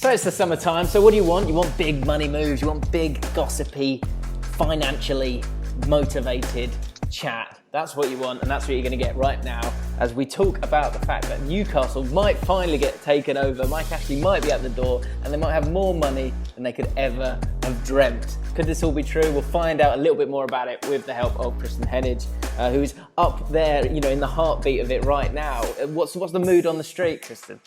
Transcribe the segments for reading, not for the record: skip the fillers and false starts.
So it's the summertime, so what do you want? You want big money moves, you want big, gossipy, financially motivated chat. That's what you want, and that's what you're going to get right now as we talk about the fact that Newcastle might finally get taken over. Mike Ashley might be at the door, and they might have more money than they could ever have dreamt. Could this all be true? We'll find out a little bit more about it with the help of Kristen Headage, who's up there, in the heartbeat of it right now. What's the mood on the street, Kristen?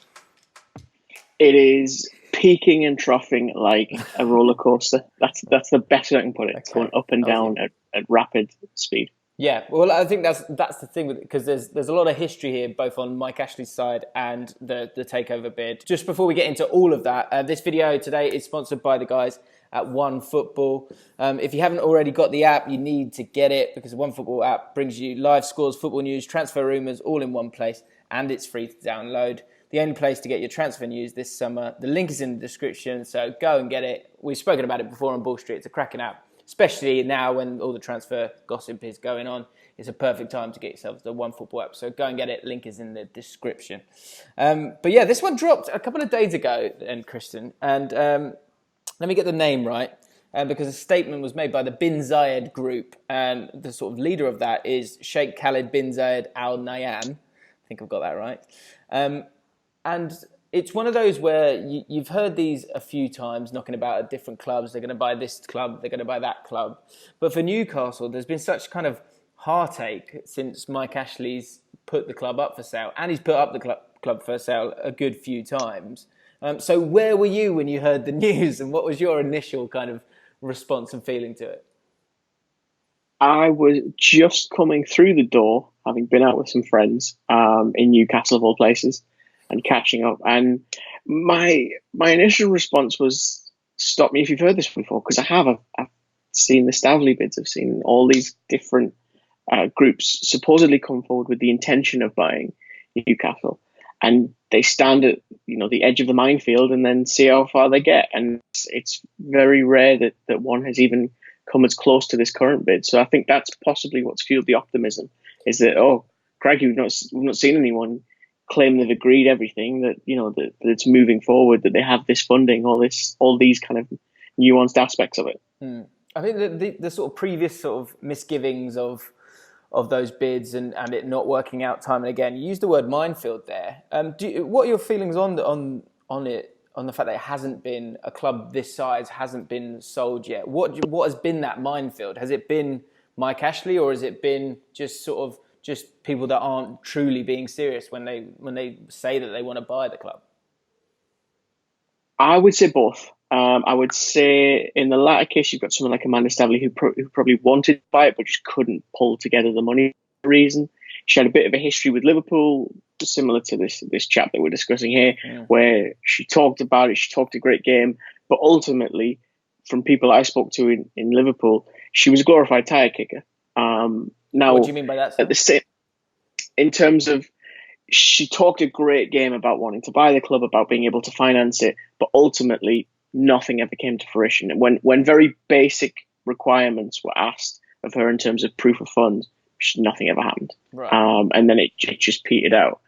It is peaking and troughing like a roller coaster. That's the best way I can put it. It's going up and down at rapid speed. Yeah, well, I think that's the thing with it, because there's a lot of history here, both on Mike Ashley's side and the takeover bid. Just before we get into all of that, this video today is sponsored by the guys at OneFootball. If you haven't already got the app, you need to get it, because the OneFootball app brings you live scores, football news, transfer rumours, all in one place, and it's free to download. The only place to get your transfer news this summer. The link is in the description, so go and get it. We've spoken about it before on Ball Street. It's a cracking app, especially now when all the transfer gossip is going on. It's a perfect time to get yourself the OneFootball app, so go and get it. Link is in the description. But yeah, this one dropped a couple of days ago, and Kristen, and let me get the name right, because a statement was made by the Zayed Group, and the sort of leader of that is Sheikh Khaled bin Zayed Al Nahyan. I think I've got that right. And it's one of those where you've heard these a few times knocking about at different clubs. They're going to buy this club, they're going to buy that club. But for Newcastle, there's been such kind of heartache since Mike Ashley's put the club up for sale. And he's put up the club for sale a good few times. So where were you when you heard the news, and what was your initial kind of response and feeling to it? I was just coming through the door, having been out with some friends in Newcastle of all places, and catching up. And my initial response was, stop me if you've heard this before, because I've seen the Stavley bids. I've seen all these different groups supposedly come forward with the intention of buying Newcastle, and they stand at the edge of the minefield and then see how far they get. And it's very rare that one has even come as close to this current bid. So I think that's possibly what's fueled the optimism, is that, oh, crikey, we've not seen anyone claim they've agreed everything, that that it's moving forward, that they have this funding, all these kind of nuanced aspects of it. I think the sort of previous sort of misgivings of those bids and it not working out time and again, you used the word minefield there. What are your feelings on it, on the fact that it hasn't been, a club this size hasn't been sold yet? What has been that minefield? Has it been Mike Ashley, or has it been just people that aren't truly being serious when they say that they want to buy the club? I would say both. I would say in the latter case, you've got someone like Amanda Stavley who probably wanted to buy it but just couldn't pull together the money for a reason. She had a bit of a history with Liverpool, similar to this chap that we're discussing here, where she talked about it, she talked a great game, but ultimately, from people I spoke to in Liverpool, she was a glorified tyre kicker. Now, what do you mean by that? At the same, in terms of, she talked a great game about wanting to buy the club, about being able to finance it, but ultimately nothing ever came to fruition. When very basic requirements were asked of her in terms of proof of funds, nothing ever happened. Right. And then it just petered out.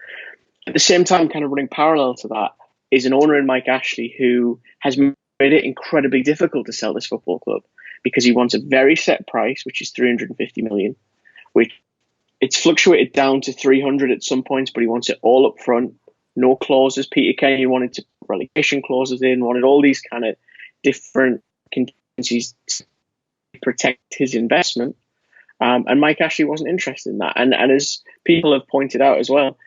At the same time, kind of running parallel to that, is an owner in Mike Ashley who has made it incredibly difficult to sell this football club, because he wants a very set price, which is 350 million, which it's fluctuated down to 300 at some points, but he wants it all up front, no clauses. Peter Kenny wanted to put relegation clauses in, wanted all these kind of different contingencies to protect his investment. And Mike Ashley wasn't interested in that. And as people have pointed out as well,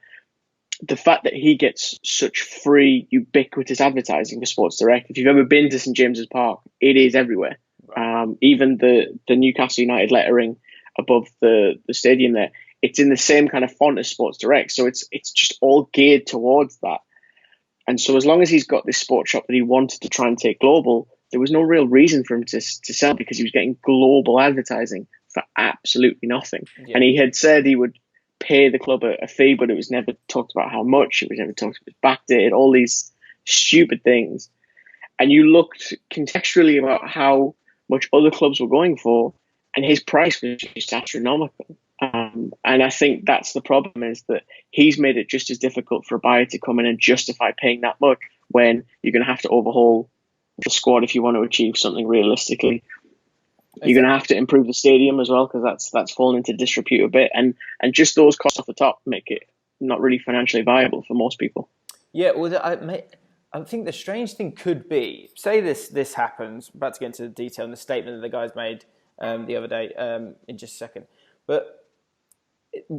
the fact that he gets such free, ubiquitous advertising for Sports Direct. If you've ever been to St James's Park, it is everywhere. Even the Newcastle United lettering above the stadium there, it's in the same kind of font as Sports Direct. So it's just all geared towards that. And so as long as he's got this sports shop that he wanted to try and take global, there was no real reason for him to sell, because he was getting global advertising for absolutely nothing. Yeah. And he had said he would pay the club a fee, but it was never talked about how much. It was never talked about backdated, all these stupid things. And you looked contextually about how much other clubs were going for, and his price was just astronomical. And I think that's the problem, is that he's made it just as difficult for a buyer to come in and justify paying that much when you're going to have to overhaul the squad if you want to achieve something realistically. You're going to have to improve the stadium as well, because that's fallen into disrepute a bit, and just those costs off the top make it not really financially viable for most people. Yeah, well, I think the strange thing could be, say this happens, about to get into the detail in the statement that the guys made the other day in just a second, but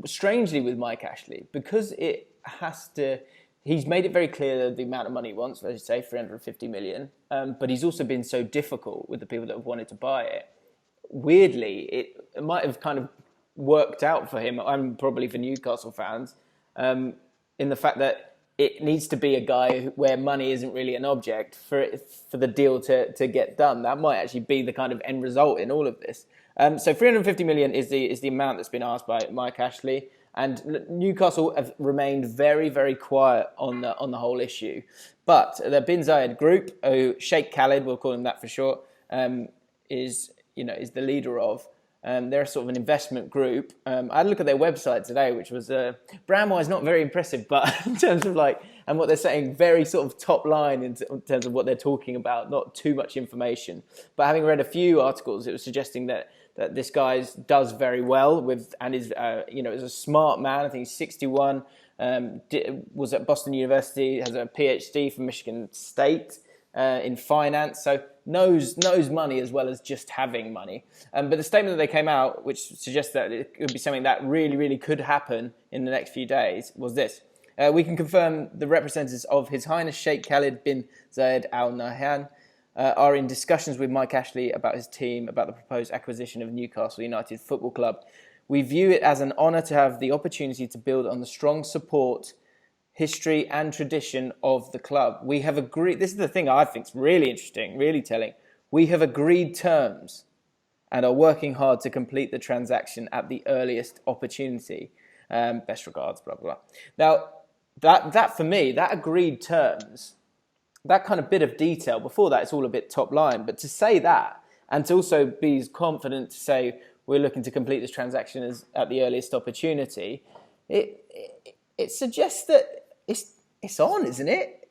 strangely with Mike Ashley, because it has to, he's made it very clear the amount of money he wants, let's say 350 million, but he's also been so difficult with the people that have wanted to buy it. Weirdly, it might have kind of worked out for him, and probably for Newcastle fans, in the fact that it needs to be a guy where money isn't really an object for the deal to get done. That might actually be the kind of end result in all of this. So 350 million is the amount that's been asked by Mike Ashley, and Newcastle have remained very, very quiet on the whole issue. But the Zayed Group, who Sheikh Khaled, we'll call him that for short, is the leader of. They're sort of an investment group. I had a look at their website today, which was brand-wise not very impressive, but in terms of and what they're saying, very sort of top line in terms of what they're talking about, not too much information. But having read a few articles, it was suggesting that this guy does very well and is is a smart man. I think he's 61, was at Boston University, has a PhD from Michigan State in finance, so knows money as well as just having money. But the statement that they came out, which suggests that it could be something that really, really could happen in the next few days, was this. We can confirm the representatives of His Highness Sheikh Khaled bin Zayed Al Nahyan are in discussions with Mike Ashley about his team, about the proposed acquisition of Newcastle United Football Club. We view it as an honour to have the opportunity to build on the strong support, history and tradition of the club. We have agreed, this is the thing I think is really interesting, really telling. We have agreed terms and are working hard to complete the transaction at the earliest opportunity. Best regards, blah, blah, blah. Now, that for me, that agreed terms, that kind of bit of detail, before that it's all a bit top line, but to say that and to also be confident to say we're looking to complete this transaction at the earliest opportunity, it suggests that it's on, isn't it?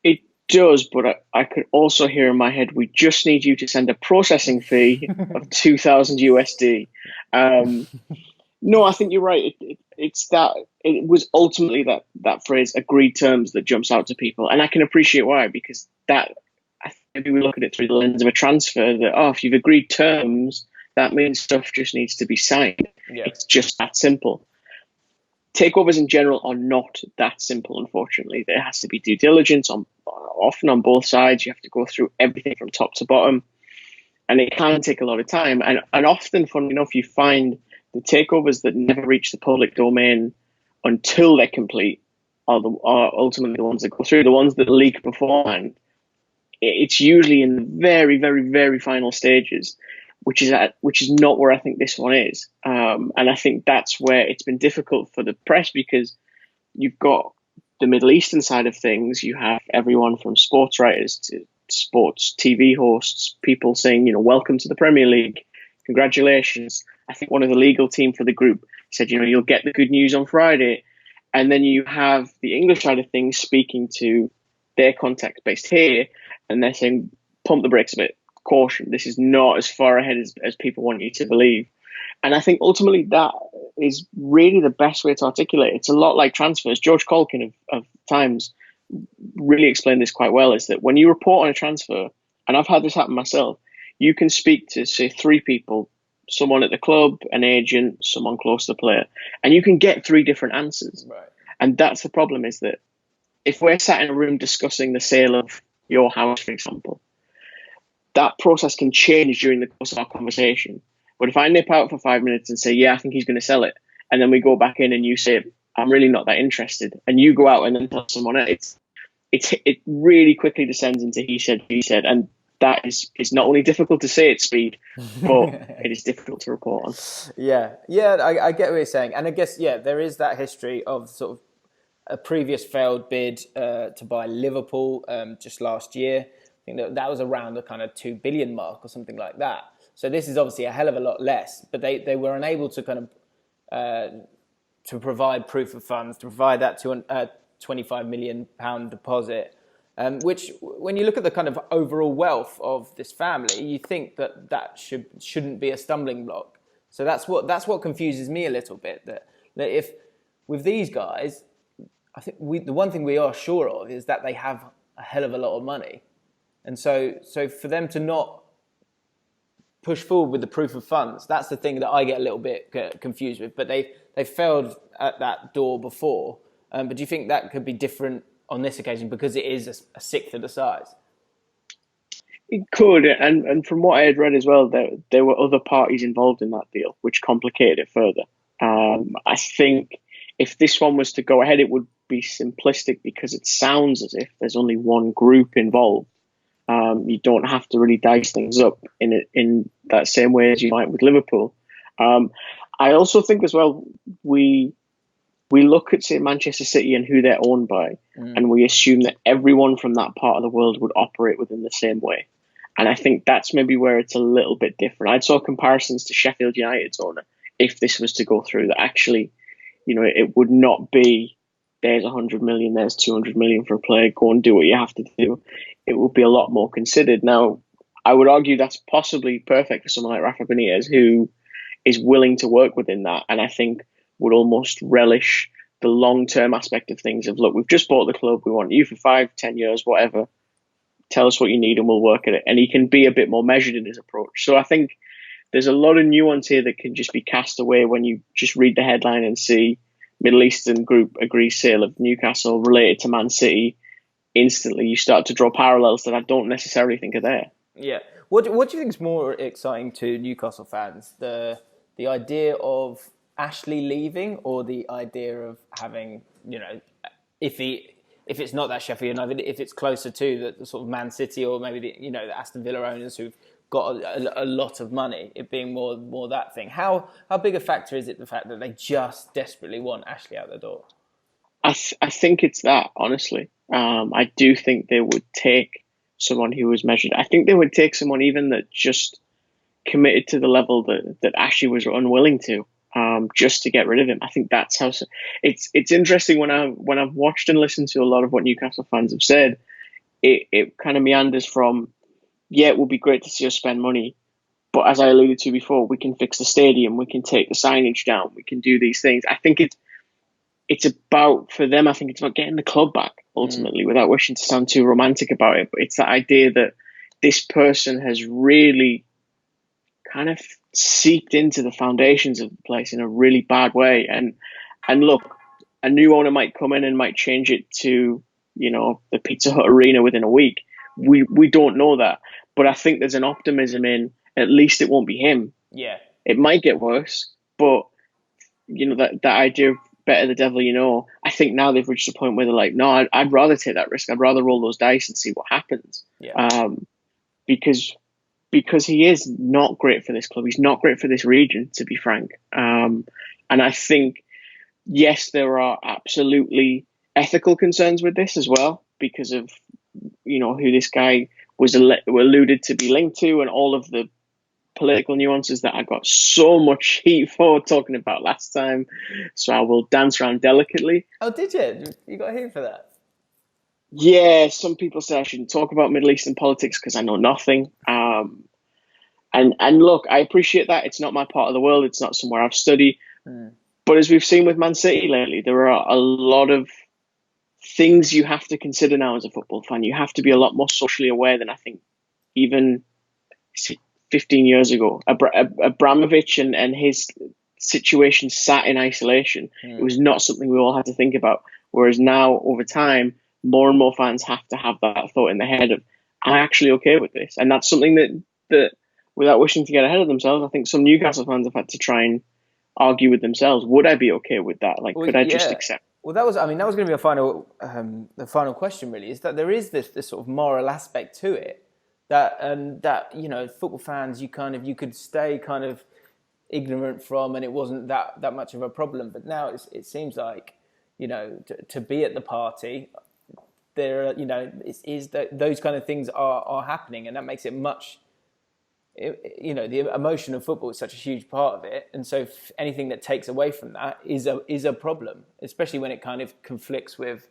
It does, but I could also hear in my head, we just need you to send a processing fee of 2,000 USD. No, I think you're right. It's that it was ultimately that phrase "agreed terms" that jumps out to people, and I can appreciate why, because that maybe we look at it through the lens of a transfer. That if you've agreed terms, that means stuff just needs to be signed. Yeah. It's just that simple. Takeovers in general are not that simple, unfortunately. There has to be due diligence often on both sides. You have to go through everything from top to bottom, and it can take a lot of time. And often, funnily enough, you find the takeovers that never reach the public domain until they're complete are ultimately the ones that go through. The ones that leak beforehand, it's usually in the very, very, very final stages, which is not where I think this one is. And I think that's where it's been difficult for the press, because you've got the Middle Eastern side of things. You have everyone from sports writers to sports TV hosts, people saying, welcome to the Premier League, congratulations. I think one of the legal team for the group said, you'll get the good news on Friday. And then you have the English side of things speaking to their contacts based here, and they're saying, pump the brakes a bit. Caution, this is not as far ahead as people want you to believe. And I think ultimately that is really the best way to articulate it. It's a lot like transfers. George Colkin of Times really explained this quite well, is that when you report on a transfer, and I've had this happen myself, you can speak to, say, 3 people, someone at the club, an agent, someone close to the player, and you can get 3 different answers. Right. And that's the problem, is that if we're sat in a room discussing the sale of your house, for example, that process can change during the course of our conversation. But if I nip out for 5 minutes and say, yeah, I think he's going to sell it, and then we go back in and you say, I'm really not that interested, and you go out and then tell someone else, it really quickly descends into he said, and that is not only difficult to say at speed, but it is difficult to report on. Yeah, I get what you're saying. And I guess, there is that history of sort of a previous failed bid to buy Liverpool just last year. I think that was around the kind of 2 billion mark or something like that. So this is obviously a hell of a lot less, but they were unable to kind of to provide proof of funds, to provide that £25 million deposit, which when you look at the kind of overall wealth of this family, you think that shouldn't be a stumbling block. So that's what confuses me a little bit. That if with these guys, I think the one thing we are sure of is that they have a hell of a lot of money, and so for them to not push forward with the proof of funds, that's the thing that I get a little bit confused with. But they failed at that door before. But do you think that could be different on this occasion because it is a sixth of the size? It could, and from what I had read as well, there were other parties involved in that deal, which complicated it further. I think if this one was to go ahead, it would be simplistic because it sounds as if there's only one group involved. You don't have to really dice things up in that same way as you might with Liverpool. I also think as well, we look at, say, Manchester City and who they're owned by, and we assume that everyone from that part of the world would operate within the same way. And I think that's maybe where it's a little bit different. I saw comparisons to Sheffield United's owner, if this was to go through, that actually, it would not be, there's 100 million, there's 200 million for a player, go and do what you have to do. It would be a lot more considered. Now, I would argue that's possibly perfect for someone like Rafael Benitez, who is willing to work within that, and I think would almost relish the long-term aspect of things of, look, we've just bought the club, we want you for 5-10 years, whatever, tell us what you need and we'll work at it. And he can be a bit more measured in his approach. So I think there's a lot of nuance here that can just be cast away when you just read the headline and see Middle Eastern group agrees sale of Newcastle related to Man City. Instantly you start to draw parallels that I don't necessarily think are there. Yeah. What do you think is more exciting to Newcastle fans? The idea of Ashley leaving, or the idea of having, if it's not that Sheffield United, if it's closer to the sort of Man City or maybe the Aston Villa owners who've got a lot of money, it being more that thing. How big a factor is it, the fact that they just desperately want Ashley out the door? I think it's that, honestly. I do think they would take someone who was measured. I think they would take someone even that just committed to the level that Ashley was unwilling to, just to get rid of him. I think that's how. It's interesting when I've watched and listened to a lot of what Newcastle fans have said. It kind of meanders from, yeah, it would be great to see us spend money, but as I alluded to before, we can fix the stadium, we can take the signage down, we can do these things. I think it's about, for them, I think it's about getting the club back ultimately, without wishing to sound too romantic about it. But it's that idea that this person has really kind of seeped into the foundations of the place in a really bad way. And look, a new owner might come in and might change it to, the Pizza Hut Arena within a week. We don't know that. But I think there's an optimism in, at least it won't be him. Yeah. It might get worse, but that idea of better the devil you know, I think now they've reached a point where they're like, no, I'd rather take that risk. I'd rather roll those dice and see what happens. Yeah. Because he is not great for this club. He's not great for this region, to be frank. And I think, yes, there are absolutely ethical concerns with this as well, because of, who this guy was alluded to be linked to and all of the political nuances that I got so much heat for talking about last time. So I will dance around delicately. Oh, did you? You got heat for that? Yeah, some people say I shouldn't talk about Middle Eastern politics because I know nothing. And look, I appreciate that. It's not my part of the world. It's not somewhere I've studied. But as we've seen with Man City lately, there are a lot of things you have to consider now as a football fan. You have to be a lot more socially aware than I think even 15 years ago. Abramovich and his situation sat in isolation. It was not something we all had to think about. Whereas now, over time, more and more fans have to have that thought in their head of, am I actually okay with this? And that's something that without wishing to get ahead of themselves, I think some Newcastle fans have had to try and argue with themselves. Would I be okay with that? Could I just accept? Well, that was going to be the final question, really, is that there is this sort of moral aspect to it that football fans, you could stay kind of ignorant from, and it wasn't that much of a problem. But now it seems like, to be at the party, there, those kind of things are happening, and that makes it much. The emotion of football is such a huge part of it, and so anything that takes away from that is a problem, especially when it kind of conflicts with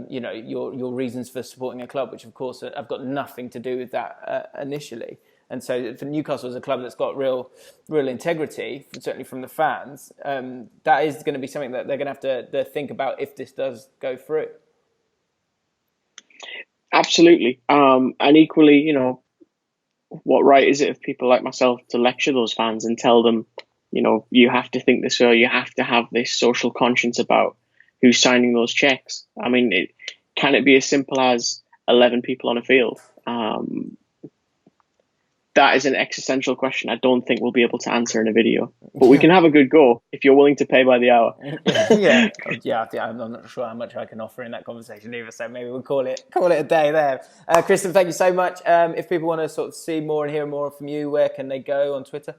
your reasons for supporting a club, which of course have got nothing to do with that initially. And so for Newcastle as a club that's got real integrity, certainly from the fans, that is going to be something that they're going to have to think about if this does go through. Absolutely. And equally, what right is it of people like myself to lecture those fans and tell them, you have to think this way, you have to have this social conscience about who's signing those checks? I mean, can it be as simple as 11 people on a field? That is an existential question I don't think we'll be able to answer in a video. But we can have a good go if you're willing to pay by the hour. Yeah. I'm not sure how much I can offer in that conversation either. So maybe we'll call it a day there. Kristen, thank you so much. If people want to sort of see more and hear more from you, where can they go on Twitter?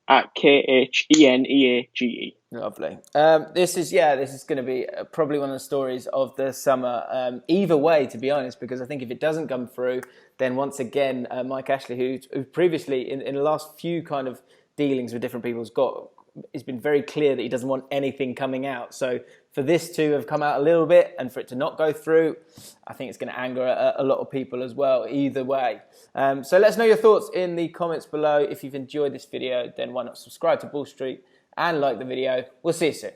At KHENEAGE. Lovely. This is going to be probably one of the stories of the summer. Either way, to be honest, because I think if it doesn't come through, then once again, Mike Ashley, who previously in the last few kind of dealings with different people, it's been very clear that he doesn't want anything coming out. So for this to have come out a little bit and for it to not go through, I think it's going to anger a lot of people as well, either way. So let us know your thoughts in the comments below. If you've enjoyed this video, then why not subscribe to Bull Street and like the video. We'll see you soon.